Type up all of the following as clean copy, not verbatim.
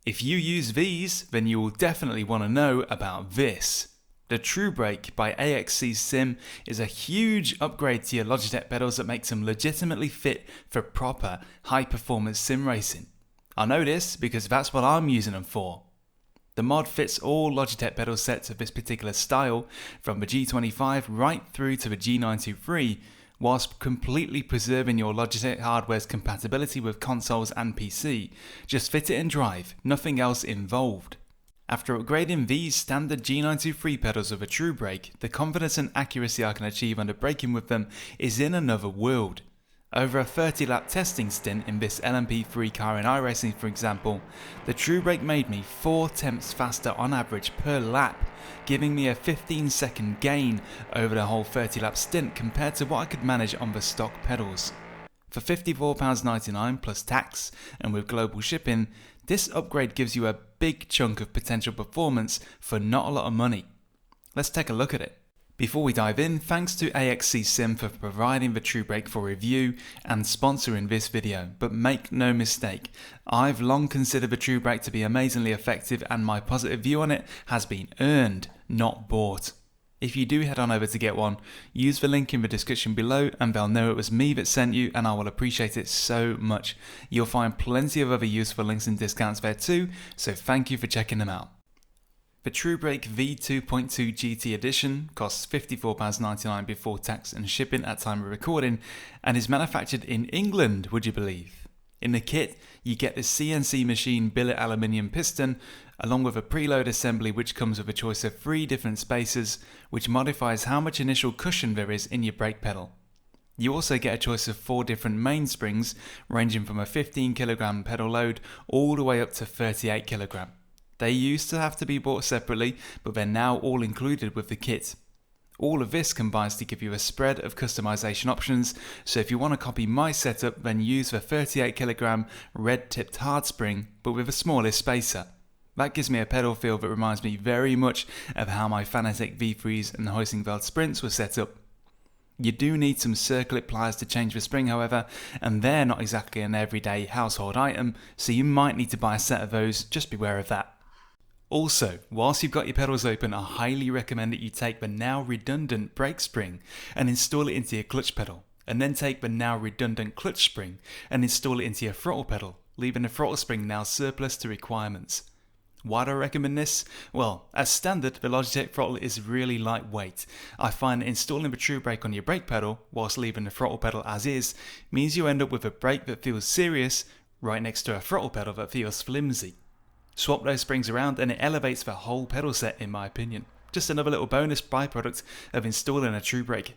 If you use these, then you will definitely want to know about this. The Truebrake by AXC Sim is a huge upgrade to your Logitech pedals that makes them legitimately fit for proper high-performance sim racing. I know this because that's what I'm using them for. The mod fits all Logitech pedal sets of this particular style, from the G25 right through to the G923, whilst completely preserving your Logitech hardware's compatibility with consoles and PC. Just fit it and drive, nothing else involved. After upgrading these standard G923 pedals with a Truebrake, the confidence and accuracy I can achieve under braking with them is in another world. Over a 30-lap testing stint in this LMP3 car in iRacing, for example, the Truebrake made me 4 tenths faster on average per lap, giving me a 15-second gain over the whole 30-lap stint compared to what I could manage on the stock pedals. For £54.99 plus tax and with global shipping, this upgrade gives you a big chunk of potential performance for not a lot of money. Let's take a look at it. Before we dive in, thanks to AXC Sim for providing the Truebrake for review and sponsoring this video, but make no mistake, I've long considered the Truebrake to be amazingly effective and my positive view on it has been earned, not bought. If you do head on over to get one, use the link in the description below and they'll know it was me that sent you and I will appreciate it so much. You'll find plenty of other useful links and discounts there too, so thank you for checking them out. The Truebrake V2.2 GT Edition costs £54.99 before tax and shipping at time of recording and is manufactured in England, would you believe? In the kit, you get the CNC machine billet aluminium piston along with a preload assembly which comes with a choice of 3 different spacers which modifies how much initial cushion there is in your brake pedal. You also get a choice of 4 different mainsprings ranging from a 15kg pedal load all the way up to 38kg. They used to have to be bought separately, but they're now all included with the kit. All of this combines to give you a spread of customization options, so if you want to copy my setup, then use the 38kg red-tipped hard spring, but with a smaller spacer. That gives me a pedal feel that reminds me very much of how my Fanatec V3s and Heusinkveld Sprints were set up. You do need some circlip pliers to change the spring however, and they're not exactly an everyday household item, so you might need to buy a set of those, just beware of that. Also, whilst you've got your pedals open, I highly recommend that you take the now redundant brake spring and install it into your clutch pedal, and then take the now redundant clutch spring and install it into your throttle pedal, leaving the throttle spring now surplus to requirements. Why do I recommend this? Well, as standard, the Logitech throttle is really lightweight. I find that installing the Truebrake on your brake pedal, whilst leaving the throttle pedal as is, means you end up with a brake that feels serious right next to a throttle pedal that feels flimsy. Swap those springs around and it elevates the whole pedal set in my opinion. Just another little bonus byproduct of installing a Truebrake.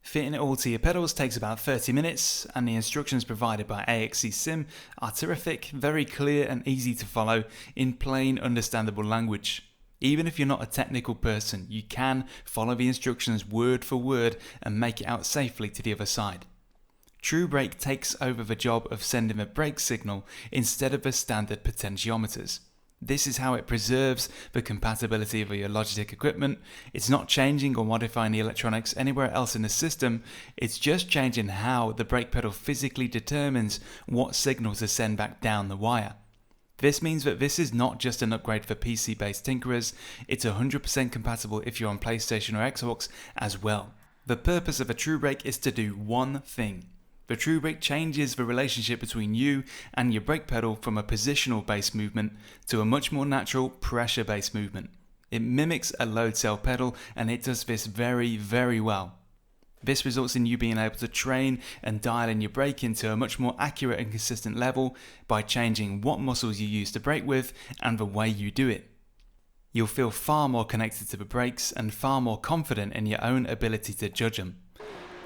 Fitting it all to your pedals takes about 30 minutes and the instructions provided by AXC Sim are terrific, very clear and easy to follow in plain understandable language. Even if you're not a technical person, you can follow the instructions word for word and make it out safely to the other side. Truebrake takes over the job of sending a brake signal instead of the standard potentiometers. This is how it preserves the compatibility of your Logitech equipment. It's not changing or modifying the electronics anywhere else in the system, it's just changing how the brake pedal physically determines what signal to send back down the wire. This means that this is not just an upgrade for PC-based tinkerers, it's 100% compatible if you're on PlayStation or Xbox as well. The purpose of a Truebrake is to do one thing. The Truebrake changes the relationship between you and your brake pedal from a positional based movement to a much more natural pressure based movement. It mimics a load cell pedal and it does this very, very well. This results in you being able to train and dial in your braking to a much more accurate and consistent level by changing what muscles you use to brake with and the way you do it. You'll feel far more connected to the brakes and far more confident in your own ability to judge them.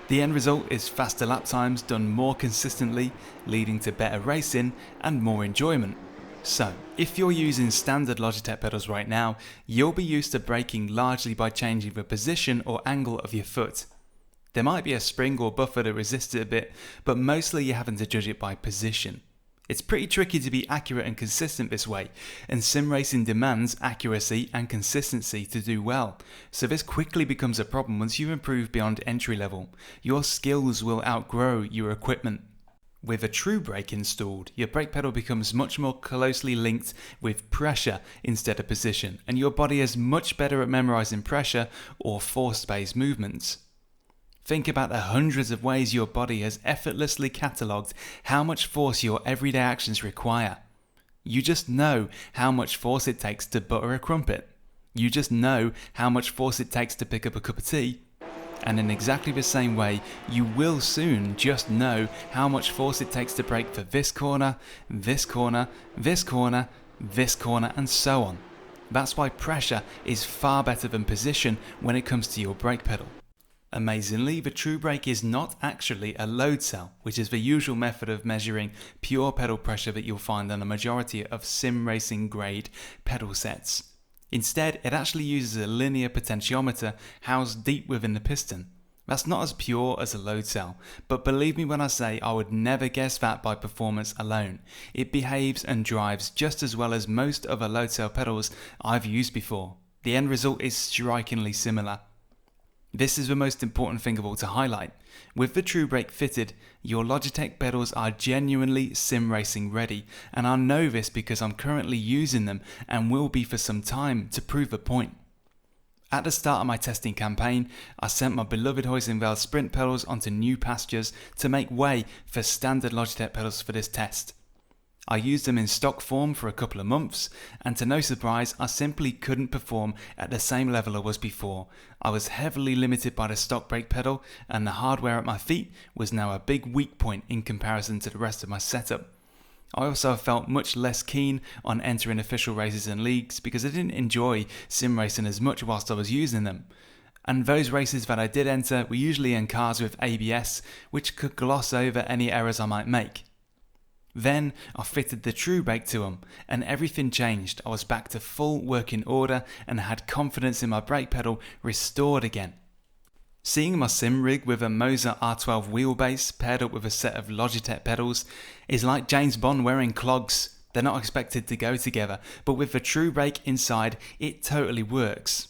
The end result is faster lap times done more consistently, leading to better racing and more enjoyment. So, if you're using standard Logitech pedals right now, you'll be used to braking largely by changing the position or angle of your foot. There might be a spring or buffer that resists it a bit, but mostly you're having to judge it by position. It's pretty tricky to be accurate and consistent this way, and sim racing demands accuracy and consistency to do well, so this quickly becomes a problem once you improve beyond entry level. Your skills will outgrow your equipment. With a Truebrake installed, your brake pedal becomes much more closely linked with pressure instead of position, and your body is much better at memorizing pressure or force-based movements. Think about the hundreds of ways your body has effortlessly catalogued how much force your everyday actions require. You just know how much force it takes to butter a crumpet. You just know how much force it takes to pick up a cup of tea. And in exactly the same way, you will soon just know how much force it takes to brake for this corner, this corner, this corner, this corner, and so on. That's why pressure is far better than position when it comes to your brake pedal. Amazingly, the Truebrake is not actually a load cell, which is the usual method of measuring pure pedal pressure that you'll find on a majority of sim racing grade pedal sets. Instead, it actually uses a linear potentiometer housed deep within the piston. That's not as pure as a load cell, but believe me when I say I would never guess that by performance alone. It behaves and drives just as well as most other load cell pedals I've used before. The end result is strikingly similar. This is the most important thing of all to highlight. With the Truebrake fitted, your Logitech pedals are genuinely sim racing ready, and I know this because I'm currently using them and will be for some time to prove the point. At the start of my testing campaign, I sent my beloved Huizenfeld Sprint pedals onto new pastures to make way for standard Logitech pedals for this test. I used them in stock form for a couple of months, and to no surprise, I simply couldn't perform at the same level I was before. I was heavily limited by the stock brake pedal, and the hardware at my feet was now a big weak point in comparison to the rest of my setup. I also felt much less keen on entering official races and leagues because I didn't enjoy sim racing as much whilst I was using them. And those races that I did enter were usually in cars with ABS, which could gloss over any errors I might make. Then I fitted the Truebrake to them, and everything changed. I was back to full working order and had confidence in my brake pedal restored again. Seeing my sim rig with a Moser R12 wheelbase paired up with a set of Logitech pedals is like James Bond wearing clogs. They're not expected to go together, but with the Truebrake inside, it totally works.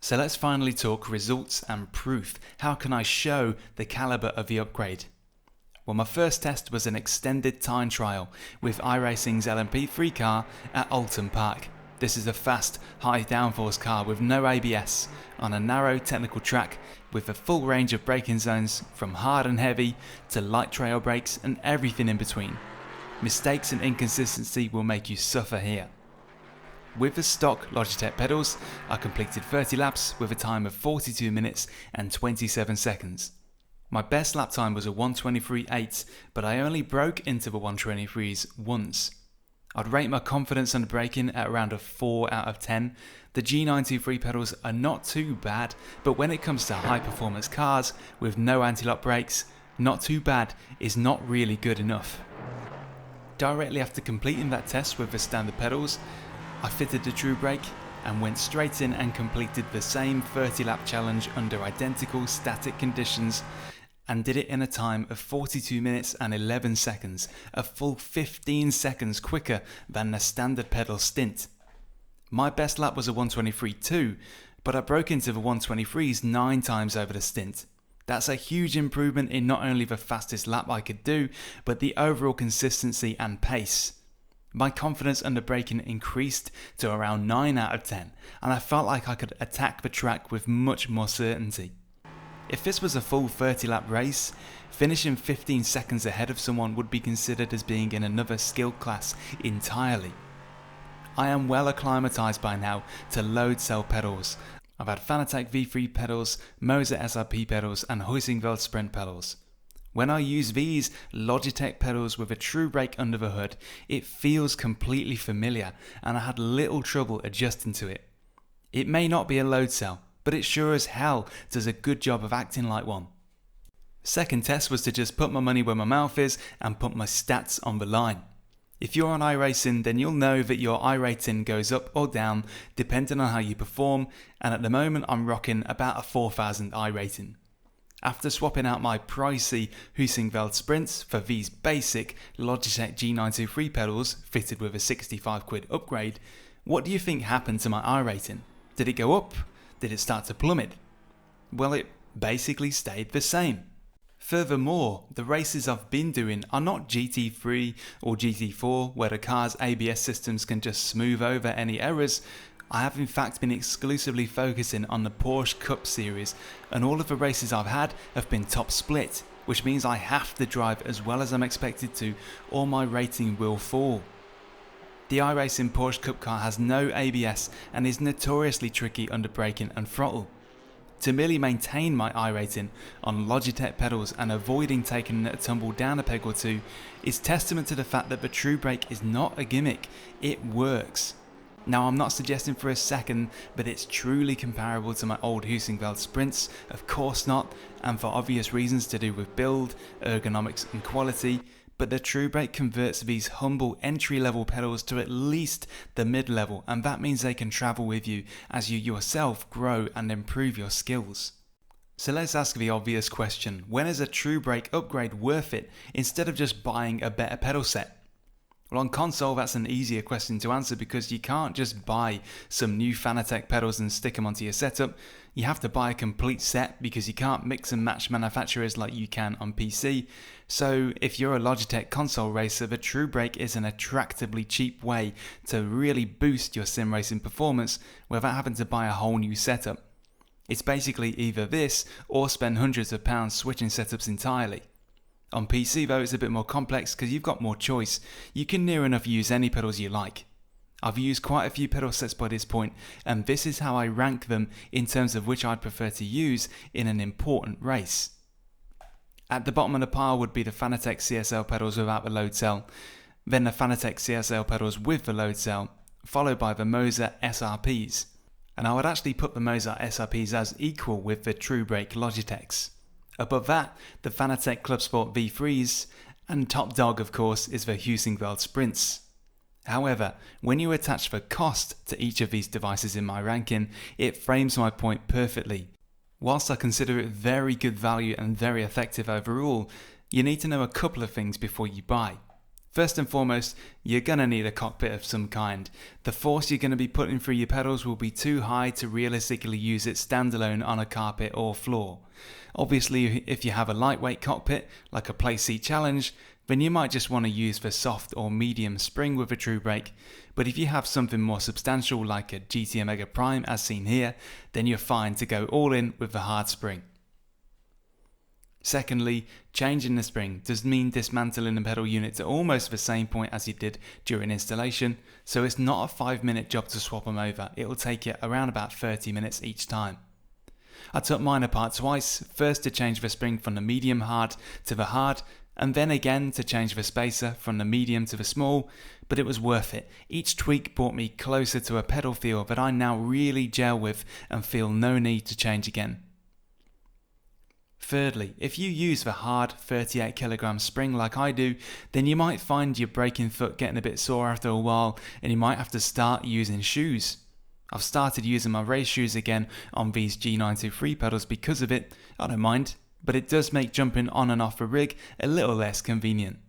So let's finally talk results and proof. How can I show the caliber of the upgrade? Well, my first test was an extended time trial with iRacing's LMP3 car at Oulton Park. This is a fast, high downforce car with no ABS on a narrow technical track with a full range of braking zones from hard and heavy to light trail brakes and everything in between. Mistakes and inconsistency will make you suffer here. With the stock Logitech pedals, I completed 30 laps with a time of 42 minutes and 27 seconds. My best lap time was a 1:23.8, but I only broke into the 1:23s once. I'd rate my confidence on braking at around a 4 out of 10. The G923 pedals are not too bad, but when it comes to high performance cars with no anti-lock brakes, not too bad is not really good enough. Directly after completing that test with the standard pedals, I fitted the Truebrake and went straight in and completed the same 30 lap challenge under identical static conditions and did it in a time of 42 minutes and 11 seconds, a full 15 seconds quicker than the standard pedal stint. My best lap was a 1:23.2, but I broke into the 1:23s 9 times over the stint. That's a huge improvement in not only the fastest lap I could do, but the overall consistency and pace. My confidence under braking increased to around 9 out of 10, and I felt like I could attack the track with much more certainty. If this was a full 30 lap race, finishing 15 seconds ahead of someone would be considered as being in another skill class entirely. I am well acclimatized by now to load cell pedals. I've had Fanatec V3 pedals, Moser SRP pedals and Huizenfeld Sprint pedals. When I use these Logitech pedals with a Truebrake under the hood, it feels completely familiar and I had little trouble adjusting to it. It may not be a load cell, but it sure as hell does a good job of acting like one. Second test was to just put my money where my mouth is and put my stats on the line. If you're on iRacing, then you'll know that your iRating goes up or down depending on how you perform, and at the moment I'm rocking about a 4000 iRating. After swapping out my pricey Huizenfeld Sprints for these basic Logitech G923 pedals fitted with a 65 quid upgrade, what do you think happened to my iRating? Did it go up? Did it start to plummet? Well, it basically stayed the same. Furthermore, the races I've been doing are not GT3 or GT4 where the car's ABS systems can just smooth over any errors. I have in fact been exclusively focusing on the Porsche Cup series, and all of the races I've had have been top split, which means I have to drive as well as I'm expected to, or my rating will fall. The iRacing Porsche Cup car has no ABS and is notoriously tricky under braking and throttle. To merely maintain my iRating on Logitech pedals and avoiding taking a tumble down a peg or two is testament to the fact that the Truebrake is not a gimmick, it works. Now, I'm not suggesting for a second that it's truly comparable to my old Husingveld Sprints, of course not, and for obvious reasons to do with build, ergonomics and quality, but the Truebrake converts these humble entry-level pedals to at least the mid-level, and that means they can travel with you as you yourself grow and improve your skills. So let's ask the obvious question: when is a Truebrake upgrade worth it instead of just buying a better pedal set? Well, on console that's an easier question to answer because you can't just buy some new Fanatec pedals and stick them onto your setup. You have to buy a complete set because you can't mix and match manufacturers like you can on PC. So if you're a Logitech console racer, the Truebrake is an attractively cheap way to really boost your sim racing performance without having to buy a whole new setup. It's basically either this or spend hundreds of pounds switching setups entirely. On PC though, it's a bit more complex because you've got more choice. You can near enough use any pedals you like. I've used quite a few pedal sets by this point, and this is how I rank them in terms of which I'd prefer to use in an important race. At the bottom of the pile would be the Fanatec CSL pedals without the load cell, then the Fanatec CSL pedals with the load cell, followed by the Moser SRPs. And I would actually put the Moser SRPs as equal with the Truebrake Logitechs. Above that, the Fanatec Club Sport V3s, and top dog of course is the Husingveld Sprints. However, when you attach the cost to each of these devices in my ranking, it frames my point perfectly. Whilst I consider it very good value and very effective overall, you need to know a couple of things before you buy. First and foremost, you're going to need a cockpit of some kind. The force you're going to be putting through your pedals will be too high to realistically use it standalone on a carpet or floor. Obviously, if you have a lightweight cockpit, like a Playseat Challenge, then you might just want to use the soft or medium spring with a Truebrake. But if you have something more substantial like a GT Omega Prime as seen here, then you're fine to go all in with the hard spring. Secondly, changing the spring does mean dismantling the pedal unit to almost the same point as you did during installation, so it's not a 5-minute job to swap them over. It will take you around about 30 minutes each time. I took mine apart twice, first to change the spring from the medium hard to the hard, and then again to change the spacer from the medium to the small, but it was worth it. Each tweak brought me closer to a pedal feel that I now really gel with and feel no need to change again. Thirdly, if you use the hard 38 kg spring like I do, then you might find your braking foot getting a bit sore after a while and you might have to start using shoes. I've started using my race shoes again on these G923 pedals because of it. I don't mind, but it does make jumping on and off the rig a little less convenient.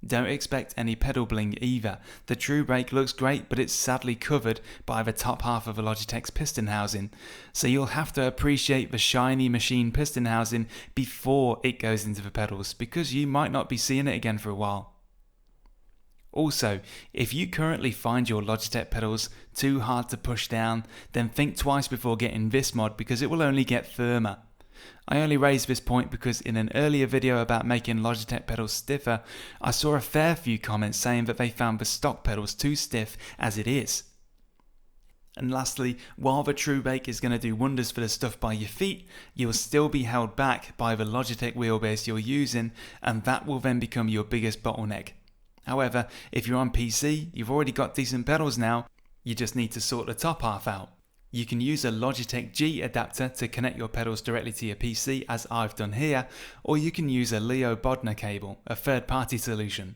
Don't expect any pedal bling either. The Truebrake looks great, but it's sadly covered by the top half of the Logitech's piston housing, so you'll have to appreciate the shiny machine piston housing before it goes into the pedals, because you might not be seeing it again for a while. Also, if you currently find your Logitech pedals too hard to push down, then think twice before getting this mod because it will only get firmer. I only raised this point because in an earlier video about making Logitech pedals stiffer, I saw a fair few comments saying that they found the stock pedals too stiff as it is. And lastly, while the Truebrake is going to do wonders for the stuff by your feet, you'll still be held back by the Logitech wheelbase you're using, and that will then become your biggest bottleneck. However, if you're on PC, you've already got decent pedals now, you just need to sort the top half out. You can use a Logitech G adapter to connect your pedals directly to your PC as I've done here, or you can use a Leo Bodner cable, a third-party solution.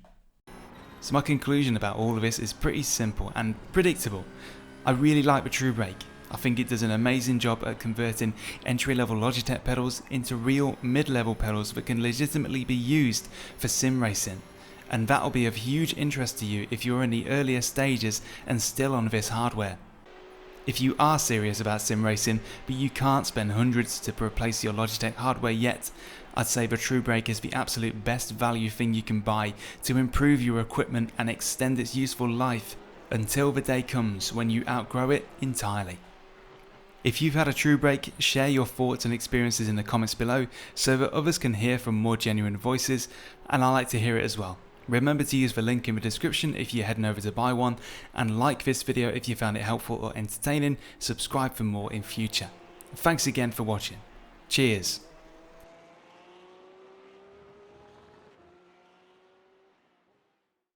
So my conclusion about all of this is pretty simple and predictable. I really like the Truebrake. I think it does an amazing job at converting entry-level Logitech pedals into real mid-level pedals that can legitimately be used for sim racing. And that'll be of huge interest to you if you're in the earlier stages and still on this hardware. If you are serious about sim racing, but you can't spend hundreds to replace your Logitech hardware yet, I'd say the Truebrake is the absolute best value thing you can buy to improve your equipment and extend its useful life until the day comes when you outgrow it entirely. If you've had a Truebrake, share your thoughts and experiences in the comments below so that others can hear from more genuine voices, and I like to hear it as well. Remember to use the link in the description if you're heading over to buy one, and like this video if you found it helpful or entertaining. Subscribe for more in future. Thanks again for watching. Cheers.